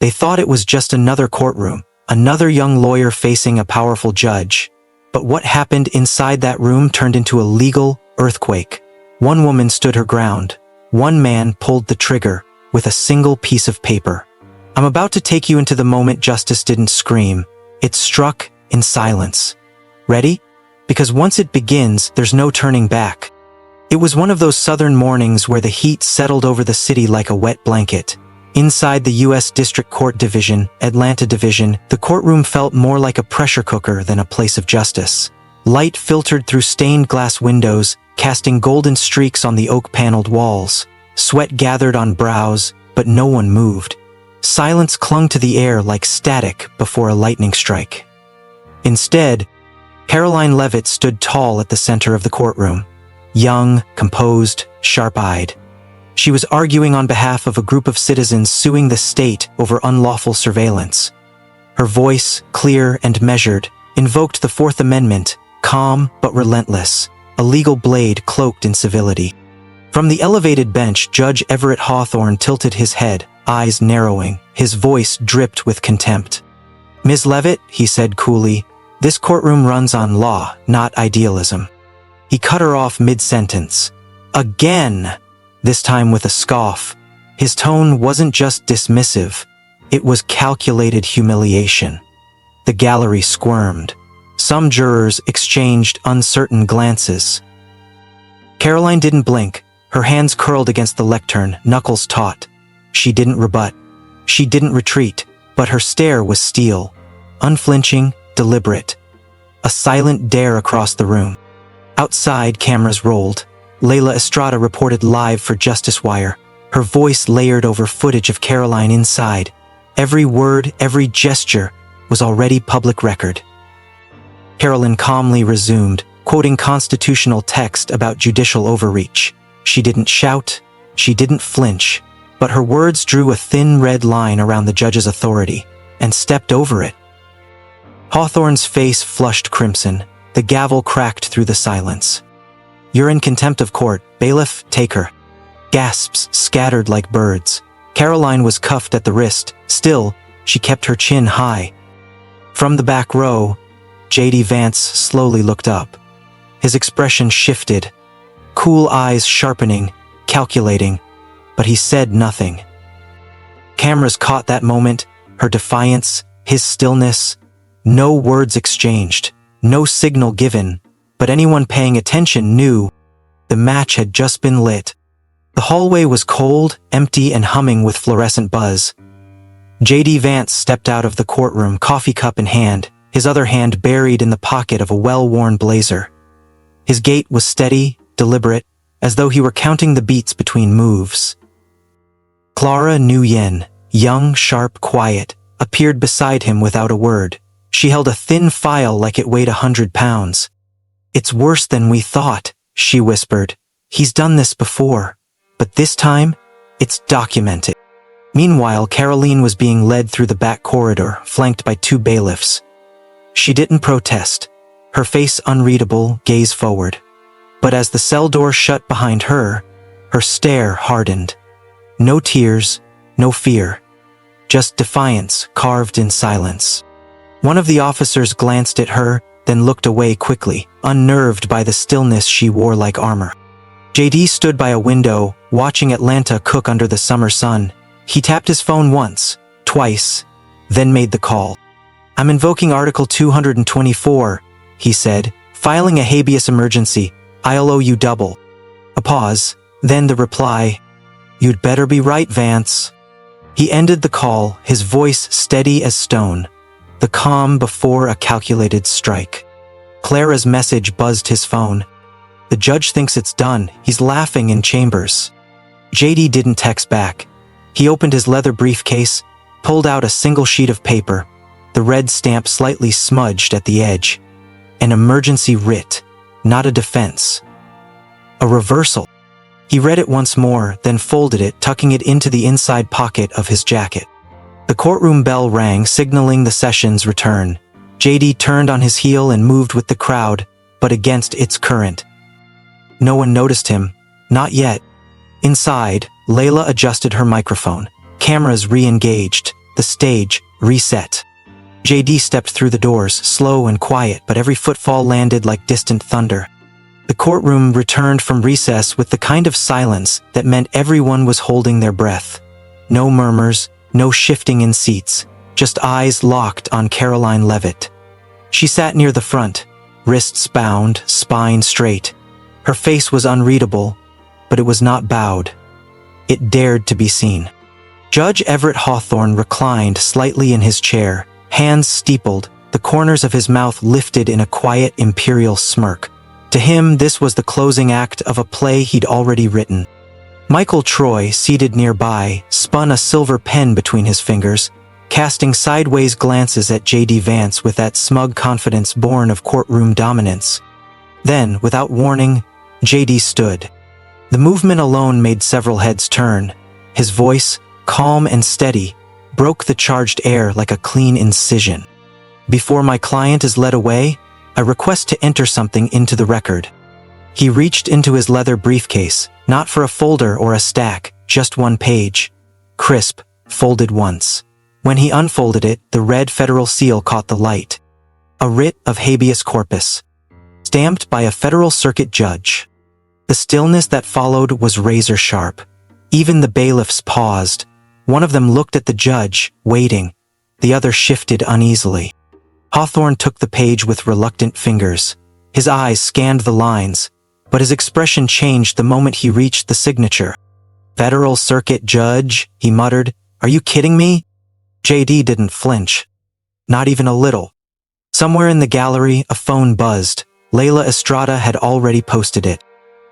They thought it was just another courtroom, another young lawyer facing a powerful judge. But what happened inside that room turned into a legal earthquake. One woman stood her ground. One man pulled the trigger with a single piece of paper. I'm about to take you into the moment justice didn't scream. It struck in silence. Ready? Because once it begins, there's no turning back. It was one of those southern mornings where the heat settled over the city like a wet blanket. Inside the U.S. District Court Division, Atlanta Division, the courtroom felt more like a pressure cooker than a place of justice. Light filtered through stained glass windows, casting golden streaks on the oak-paneled walls. Sweat gathered on brows, but no one moved. Silence clung to the air like static before a lightning strike. Instead, Karoline Leavitt stood tall at the center of the courtroom. Young, composed, sharp-eyed. She was arguing on behalf of a group of citizens suing the state over unlawful surveillance. Her voice, clear and measured, invoked the Fourth Amendment, calm but relentless, a legal blade cloaked in civility. From the elevated bench, Judge Everett Hawthorne tilted his head, eyes narrowing, his voice dripped with contempt. "Ms. Leavitt," he said coolly, "this courtroom runs on law, not idealism." He cut her off mid-sentence. Again! This time with a scoff. His tone wasn't just dismissive, it was calculated humiliation. The gallery squirmed. Some jurors exchanged uncertain glances. Karoline didn't blink, her hands curled against the lectern, knuckles taut. She didn't rebut. She didn't retreat, but her stare was steel, unflinching, deliberate. A silent dare across the room. Outside, cameras rolled. Layla Estrada reported live for Justice Wire, her voice layered over footage of Karoline inside. Every word, every gesture was already public record. Karoline calmly resumed, quoting constitutional text about judicial overreach. She didn't shout, she didn't flinch, but her words drew a thin red line around the judge's authority, and stepped over it. Hawthorne's face flushed crimson, the gavel cracked through the silence. "You're in contempt of court. Bailiff, take her." Gasps scattered like birds. Karoline was cuffed at the wrist. Still, she kept her chin high. From the back row, J.D. Vance slowly looked up. His expression shifted, cool eyes sharpening, calculating, but he said nothing. Cameras caught that moment, her defiance, his stillness. No words exchanged, no signal given. But anyone paying attention knew the match had just been lit. The hallway was cold, empty, and humming with fluorescent buzz. J.D. Vance stepped out of the courtroom, coffee cup in hand, his other hand buried in the pocket of a well-worn blazer. His gait was steady, deliberate, as though he were counting the beats between moves. Clara Nguyen, young, sharp, quiet, appeared beside him without a word. She held a thin file like it weighed 100 pounds. "It's worse than we thought," she whispered. "He's done this before. But this time, it's documented." Meanwhile, Karoline was being led through the back corridor, flanked by 2 bailiffs. She didn't protest, her face unreadable, gaze forward. But as the cell door shut behind her, her stare hardened. No tears, no fear. Just defiance carved in silence. One of the officers glanced at her, then looked away quickly, unnerved by the stillness she wore like armor. J.D. stood by a window, watching Atlanta cook under the summer sun. He tapped his phone once, twice, then made the call. "I'm invoking Article 224, he said, "filing a habeas emergency. I'll owe you double." A pause, then the reply, "You'd better be right, Vance." He ended the call, his voice steady as stone. The calm before a calculated strike. Clara's message buzzed his phone. "The judge thinks it's done. He's laughing in chambers." J.D. didn't text back. He opened his leather briefcase, pulled out a single sheet of paper, the red stamp slightly smudged at the edge. An emergency writ, not a defense. A reversal. He read it once more, then folded it, tucking it into the inside pocket of his jacket. The courtroom bell rang, signaling the session's return. J.D. turned on his heel and moved with the crowd, but against its current. No one noticed him. Not yet. Inside, Layla adjusted her microphone. Cameras re-engaged. the stage reset. JD stepped through the doors, slow and quiet, but every footfall landed like distant thunder. The courtroom returned from recess with the kind of silence that meant everyone was holding their breath. No murmurs, no shifting in seats, just eyes locked on Karoline Leavitt. She sat near the front, wrists bound, spine straight. Her face was unreadable, but it was not bowed. It dared to be seen. Judge Everett Hawthorne reclined slightly in his chair, hands steepled, the corners of his mouth lifted in a quiet imperial smirk. To him, this was the closing act of a play he'd already written. Michael Troy, seated nearby, spun a silver pen between his fingers, casting sideways glances at J.D. Vance with that smug confidence born of courtroom dominance. Then, without warning, J.D. stood. The movement alone made several heads turn. His voice, calm and steady, broke the charged air like a clean incision. "Before my client is led away, I request to enter something into the record." He reached into his leather briefcase, not for a folder or a stack, just one page. Crisp, folded once. When he unfolded it, the red federal seal caught the light. A writ of habeas corpus, stamped by a federal circuit judge. The stillness that followed was razor sharp. Even the bailiffs paused. One of them looked at the judge, waiting. The other shifted uneasily. Hawthorne took the page with reluctant fingers. His eyes scanned the lines, but his expression changed the moment he reached the signature. "Federal Circuit Judge," he muttered. "Are you kidding me?" J.D. didn't flinch. Not even a little. Somewhere in the gallery, a phone buzzed. Layla Estrada had already posted it.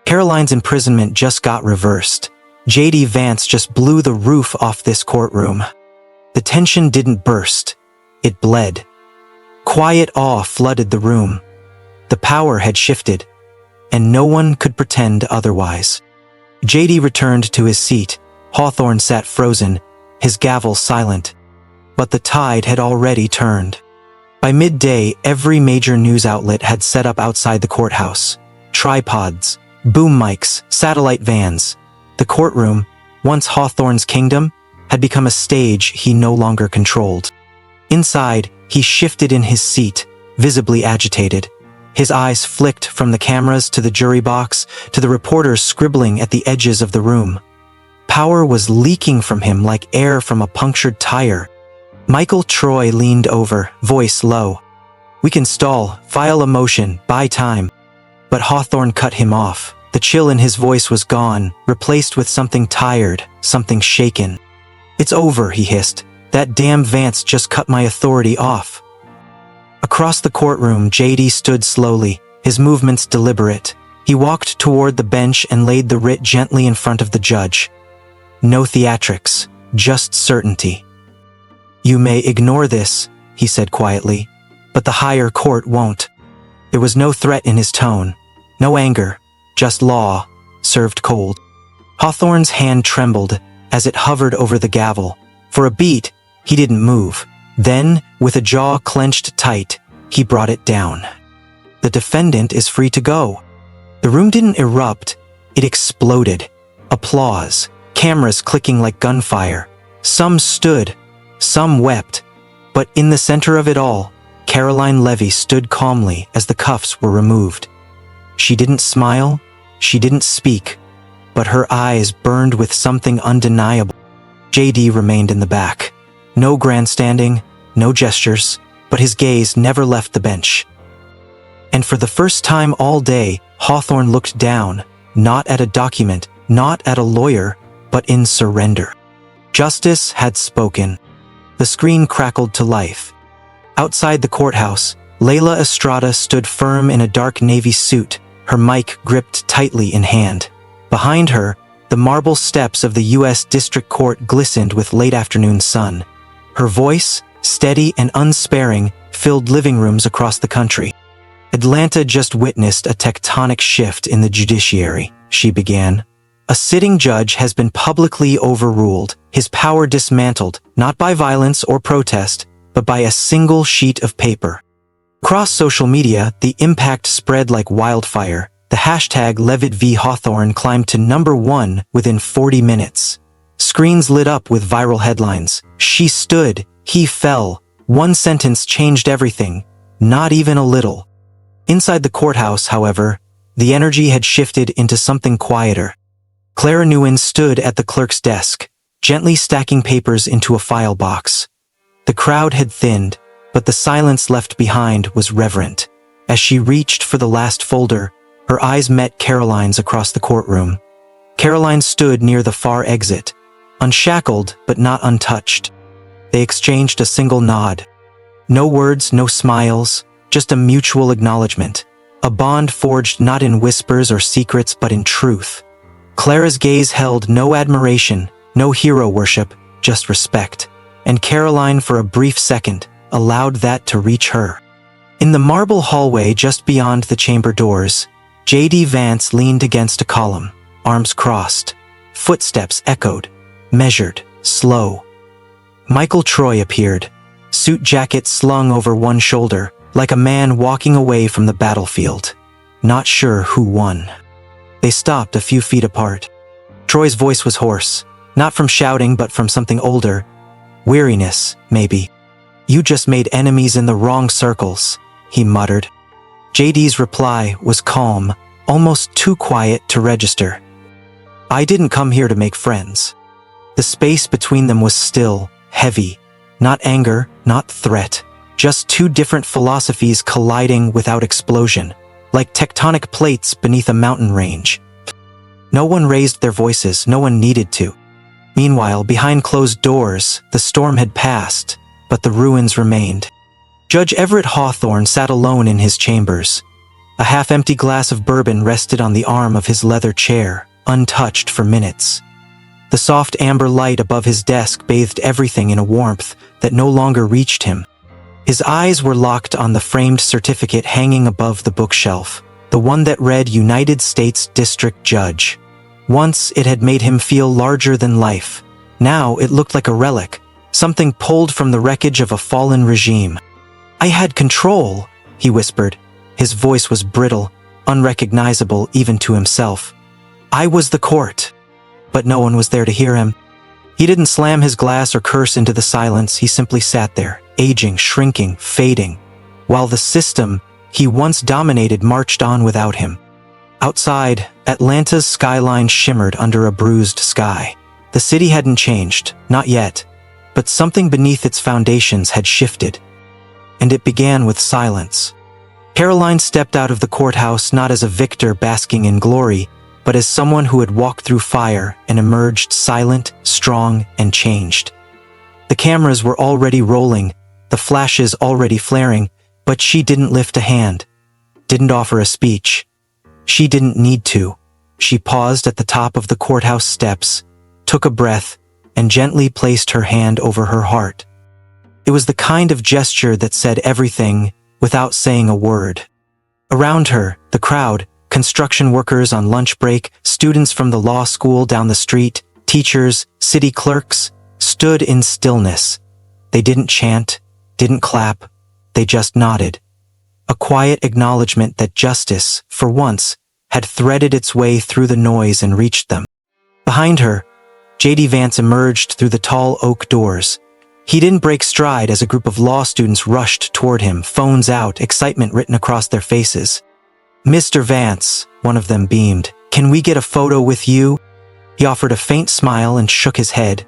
Karoline's imprisonment just got reversed. J.D. Vance just blew the roof off this courtroom. The tension didn't burst. It bled. Quiet awe flooded the room. The power had shifted, and no one could pretend otherwise. J.D. returned to his seat. Hawthorne sat frozen, his gavel silent. But the tide had already turned. By midday, every major news outlet had set up outside the courthouse. Tripods, boom mics, satellite vans. The courtroom, once Hawthorne's kingdom, had become a stage he no longer controlled. Inside, he shifted in his seat, visibly agitated. His eyes flicked from the cameras to the jury box, to the reporters scribbling at the edges of the room. Power was leaking from him like air from a punctured tire. Michael Troy leaned over, voice low. "We can stall, file a motion, buy time." But Hawthorne cut him off. The chill in his voice was gone, replaced with something tired, something shaken. "It's over," he hissed. "That damn Vance just cut my authority off." Across the courtroom, J.D. stood slowly, his movements deliberate. He walked toward the bench and laid the writ gently in front of the judge. No theatrics, just certainty. "You may ignore this," he said quietly, "but the higher court won't." There was no threat in his tone, no anger, just law, served cold. Hawthorne's hand trembled as it hovered over the gavel. For a beat, he didn't move. Then, with a jaw clenched tight, he brought it down. "The defendant is free to go." The room didn't erupt, it exploded. Applause, cameras clicking like gunfire. Some stood, some wept. But in the center of it all, Karoline Leavitt stood calmly as the cuffs were removed. She didn't smile, she didn't speak, but her eyes burned with something undeniable. J.D. remained in the back. No grandstanding, no gestures, but his gaze never left the bench. And for the first time all day, Hawthorne looked down, not at a document, not at a lawyer, but in surrender. Justice had spoken. The screen crackled to life. Outside the courthouse, Layla Estrada stood firm in a dark navy suit, her mic gripped tightly in hand. Behind her, the marble steps of the U.S. District Court glistened with late-afternoon sun. Her voice, steady and unsparing, filled living rooms across the country. "Atlanta just witnessed a tectonic shift in the judiciary," she began. "A sitting judge has been publicly overruled, his power dismantled, not by violence or protest, but by a single sheet of paper." Across social media, the impact spread like wildfire. The hashtag Leavitt v. Hawthorne climbed to #1 within 40 minutes. Screens lit up with viral headlines. She stood, he fell. One sentence changed everything, not even a little. Inside the courthouse, however, the energy had shifted into something quieter. Clara Nguyen stood at the clerk's desk, gently stacking papers into a file box. The crowd had thinned, but the silence left behind was reverent. As she reached for the last folder, her eyes met Karoline's across the courtroom. Karoline stood near the far exit, unshackled but not untouched. They exchanged a single nod. No words, no smiles, just a mutual acknowledgement. A bond forged not in whispers or secrets but in truth. Clara's gaze held no admiration, no hero worship, just respect. And Karoline, for a brief second, allowed that to reach her. In the marble hallway just beyond the chamber doors, J.D. Vance leaned against a column, arms crossed. Footsteps echoed, measured, slow. Michael Troy appeared, suit jacket slung over one shoulder, like a man walking away from the battlefield. Not sure who won. They stopped a few feet apart. Troy's voice was hoarse, not from shouting but from something older. Weariness, maybe. "You just made enemies in the wrong circles," he muttered. JD's reply was calm, almost too quiet to register. "I didn't come here to make friends." The space between them was still, heavy. Not anger, not threat. Just two different philosophies colliding without explosion, like tectonic plates beneath a mountain range. No one raised their voices, no one needed to. Meanwhile, behind closed doors, the storm had passed, but the ruins remained. Judge Everett Hawthorne sat alone in his chambers. A half-empty glass of bourbon rested on the arm of his leather chair, untouched for minutes. The soft amber light above his desk bathed everything in a warmth that no longer reached him. His eyes were locked on the framed certificate hanging above the bookshelf, the one that read United States District Judge. Once it had made him feel larger than life. Now it looked like a relic, something pulled from the wreckage of a fallen regime. "I had control," he whispered. His voice was brittle, unrecognizable even to himself. "I was the court." But no one was there to hear him. He didn't slam his glass or curse into the silence, he simply sat there, aging, shrinking, fading, while the system he once dominated marched on without him. Outside, Atlanta's skyline shimmered under a bruised sky. The city hadn't changed, not yet, but something beneath its foundations had shifted. And it began with silence. Karoline stepped out of the courthouse not as a victor basking in glory, but as someone who had walked through fire and emerged silent, strong, and changed. The cameras were already rolling, the flashes already flaring, but she didn't lift a hand, didn't offer a speech. She didn't need to. She paused at the top of the courthouse steps, took a breath, and gently placed her hand over her heart. It was the kind of gesture that said everything without saying a word. Around her, the crowd, construction workers on lunch break, students from the law school down the street, teachers, city clerks, stood in stillness. They didn't chant, didn't clap, they just nodded. A quiet acknowledgement that justice, for once, had threaded its way through the noise and reached them. Behind her, J.D. Vance emerged through the tall oak doors. He didn't break stride as a group of law students rushed toward him, phones out, excitement written across their faces. "Mr. Vance," one of them beamed, "can we get a photo with you?" He offered a faint smile and shook his head.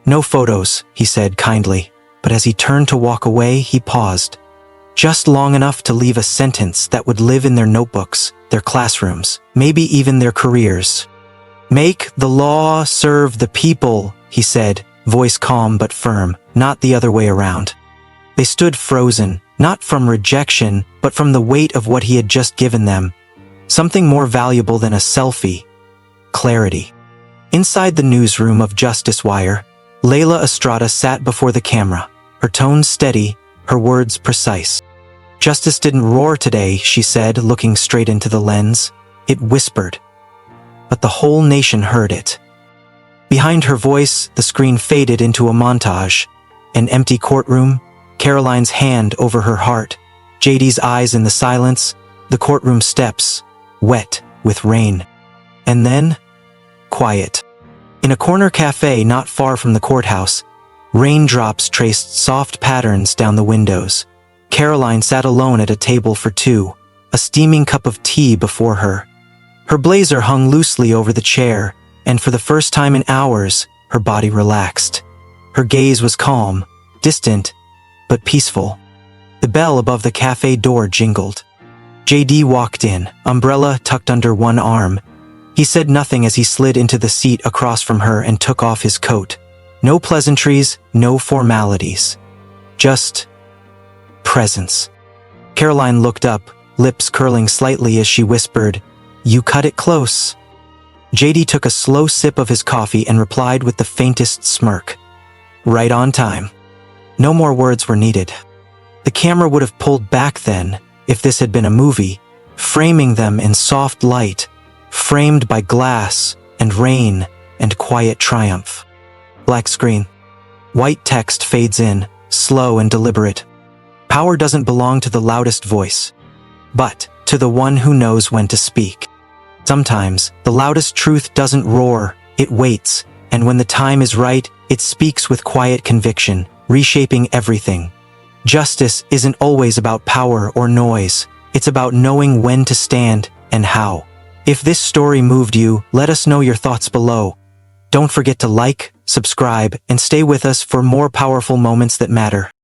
"No photos," he said kindly, but as he turned to walk away, he paused. Just long enough to leave a sentence that would live in their notebooks, their classrooms, maybe even their careers. "Make the law serve the people," he said, voice calm but firm, not the other way around. They stood frozen, not from rejection, but from the weight of what he had just given them. Something more valuable than a selfie. Clarity. Inside the newsroom of Justice Wire, Layla Estrada sat before the camera, her tone steady, her words precise. "Justice didn't roar today," she said, looking straight into the lens. It whispered. But the whole nation heard it. Behind her voice, the screen faded into a montage. An empty courtroom, Karoline's hand over her heart, JD's eyes in the silence, the courtroom steps, wet with rain. And then, quiet. In a corner cafe not far from the courthouse, raindrops traced soft patterns down the windows. Karoline sat alone at a table for two, a steaming cup of tea before her. Her blazer hung loosely over the chair, and for the first time in hours, her body relaxed. Her gaze was calm, distant, but peaceful. The bell above the cafe door jingled. JD walked in, umbrella tucked under one arm. He said nothing as he slid into the seat across from her and took off his coat. No pleasantries, no formalities. Just presence. Karoline looked up, lips curling slightly as she whispered, "You cut it close." JD took a slow sip of his coffee and replied with the faintest smirk. "Right on time." No more words were needed. The camera would have pulled back then, if this had been a movie, framing them in soft light, framed by glass and rain and quiet triumph. Black screen. White text fades in, slow and deliberate. Power doesn't belong to the loudest voice, but to the one who knows when to speak. Sometimes, the loudest truth doesn't roar, it waits, and when the time is right, it speaks with quiet conviction, reshaping everything. Justice isn't always about power or noise, it's about knowing when to stand and how. If this story moved you, let us know your thoughts below. Don't forget to like, subscribe, and stay with us for more powerful moments that matter.